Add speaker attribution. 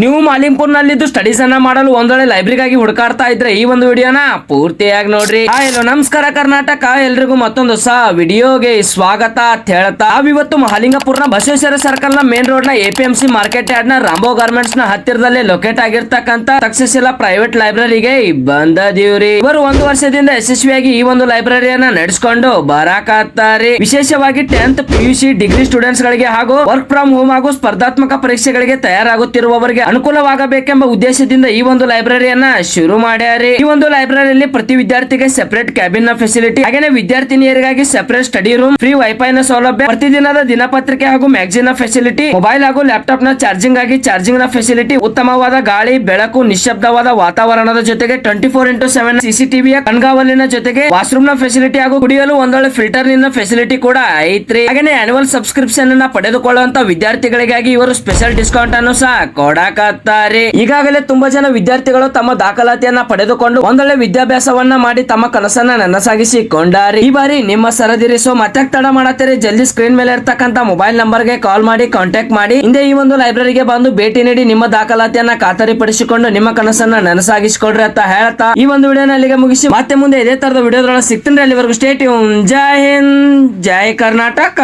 Speaker 1: ನೀವು ಮಾಲಿಂಪುರ್ನಲ್ಲಿದ್ದು ಸ್ಟಡೀಸ್ ಅನ್ನ ಮಾಡಲು ಒಂದೊಳ್ಳೆ ಲೈಬ್ರರಿಗಾಗಿ ಹುಡುಕಾಡ್ತಾ ಇದ್ರೆ ಈ ಒಂದು ವಿಡಿಯೋನ ಪೂರ್ತಿಯಾಗಿ ನೋಡ್ರಿ. ಹಲೋ ನಮಸ್ಕಾರ ಕರ್ನಾಟಕ, ಎಲ್ರಿಗೂ ಮತ್ತೊಂದು ಹೊಸ ವಿಡಿಯೋಗೆ ಸ್ವಾಗತ ಅಂತ ಹೇಳ್ತಾ ನಾವಿವತ್ತು ಮಹಾಲಿಂಗಪುರ್ನ ಬಸವೇಶ್ವರ ಸರ್ಕಲ್ ನ ಮೇನ್ ರೋಡ್ ನ APMC ಮಾರ್ಕೆಟ್ ಯಾರ್ಡ್ ನ ರಾಂಬೋ ಗಾರ್ಮೆಂಟ್ಸ್ ನ ಹತ್ತಿರದಲ್ಲಿ ಲೊಕೇಟ್ ಆಗಿರ್ತಕ್ಕಂತ ತಕ್ಷಶಿಲಾ ಪ್ರೈವೇಟ್ ಲೈಬ್ರರಿಗೆ ಬಂದದೀವ್ರಿ. ಇವರು 1 ವರ್ಷದಿಂದ ಯಶಸ್ವಿಯಾಗಿ ಈ ಒಂದು ಲೈಬ್ರರಿಯನ್ನ ನಡೆಸಿಕೊಂಡು ಬರಾಕತ್ತಾರೆ. ವಿಶೇಷವಾಗಿ 10th PUC ಡಿಗ್ರಿ ಸ್ಟೂಡೆಂಟ್ಸ್ ಗಳಿಗೆ ಹಾಗೂ ವರ್ಕ್ ಫ್ರಮ್ ಹೋಮ್ ಹಾಗೂ ಸ್ಪರ್ಧಾತ್ಮಕ ಪರೀಕ್ಷೆಗಳಿಗೆ ತಯಾರಾಗುತ್ತಿರುವವರಿಗೆ ಅನುಕೂಲವಾಗಬೇಕೆಂಬ ಉದ್ದೇಶದಿಂದ ಈ ಒಂದು ಲೈಬ್ರರಿಯನ್ನ ಶುರು ಮಾಡ್ಯಾರಿ. ಈ ಒಂದು ಲೈಬ್ರರಿಯಲ್ಲಿ ಪ್ರತಿ ವಿದ್ಯಾರ್ಥಿಗೆ ಸೆಪರೇಟ್ ಕ್ಯಾಬಿನ್ ನ ಫೆಸಿಲಿಟಿ, ಹಾಗೆ ವಿದ್ಯಾರ್ಥಿನಿಯರಿಗಾಗಿ separate study room, free wifi ನ ಸೌಲಭ್ಯ, ಪ್ರತಿದಿನದ ದಿನಪತ್ರಿಕೆ ಹಾಗೂ ಮ್ಯಾಗಜಿನ್ ನ ಫೆಸಿಲಿಟಿ, ಮೊಬೈಲ್ ಹಾಗೂ ಲ್ಯಾಪ್ಟಾಪ್ ನ ಚಾರ್ಜಿಂಗ್ ಆಗಿ ಚಾರ್ಜಿಂಗ್ ನ ಫೆಸಿಲಿಟಿ, ಉತ್ತಮವಾದ ಗಾಳಿ ಬೆಳಕು, ನಿಶ್ಶಬ್ದವಾದ ವಾತಾವರಣದ ಜೊತೆಗೆ 24x7 CCTV ಯ ಕಣ್ಗಾವಲಿನ ಜೊತೆಗೆ ವಾಶ್ರೂಮ್ ನ ಫೆಸಿಲಿಟಿ ಹಾಗೂ ಕುಡಿಯಲು ಒಂದೊಳ್ಳೆ ಫಿಲ್ಟರ್ ನೀರಿನ ಫೆಸಿಲಿಟಿ ಕೂಡ ಐತ್ರಿ. ಹಾಗೆ ಆನ್ಯುವಲ್ ಸಬ್ಸ್ಕ್ರಿಪ್ಷನ್ ಅನ್ನ ಪಡೆದುಕೊಳ್ಳುವಂತ ವಿದ್ಯಾರ್ಥಿಗಳಿಗಾಗಿ ಇವರು ಸ್ಪೆಷಲ್ ಡಿಸ್ಕೌಂಟ್ ಅನ್ನು ಸಹ ಕೊಡಕತ್ತಾರೆ. ಈಗಾಗಲೇ ತುಂಬಾ ಜನ ವಿದ್ಯಾರ್ಥಿಗಳು ತಮ್ಮ ದಾಖಲಾತಿಯನ್ನ ಪಡೆದುಕೊಂಡು ಒಂದೊಳ್ಳೆ ವಿದ್ಯಾಭ್ಯಾಸವನ್ನ ಮಾಡಿ ತಮ್ಮ ಕನಸನ್ನ ನನಸಾಗಿಸಿಕೊಂಡಾರೆ. ಈ ಬಾರಿ ನಿಮ್ಮ ಸರದಿರಿ. ಸೊ ಮತ್ತೆ ತಡ ಮಾಡತ್ತೀರಿ, ಜಲ್ದಿ ಸ್ಕ್ರೀನ್ ಮೇಲೆ ಇರ್ತಕ್ಕಂತ ಮೊಬೈಲ್ ನಂಬರ್ ಗೆ ಕಾಲ್ ಮಾಡಿ ಕಾಂಟ್ಯಾಕ್ಟ್ ಮಾಡಿ ಹಿಂದೆ ಈ ಒಂದು ಲೈಬ್ರರಿಗೆ ಬಂದು ಭೇಟಿ ನೀಡಿ ನಿಮ್ಮ ದಾಖಲಾತಿಯನ್ನ ಖಾತರಿಪಡಿಸಿಕೊಂಡು ನಿಮ್ಮ ಕನಸನ್ನ ನನಸಾಗಿಸಿಕೊಡ್ರಿ ಅಂತ ಹೇಳ್ತಾ ಈ ಒಂದು ವಿಡಿಯೋನ ಅಲ್ಲಿಗೆ ಮುಗಿಸಿ ಮತ್ತೆ ಮುಂದೆ ಇದೇ ತರದ ವಿಡಿಯೋದ್ರೊಳಗೆ ಸಿಗ್ತೀನಿ. ಅಲ್ಲಿವರೆಗೂ ಸ್ಟೇ ಟ್ಯೂನ್. ಜೈ ಹಿಂದ್, ಜೈ ಕರ್ನಾಟಕ.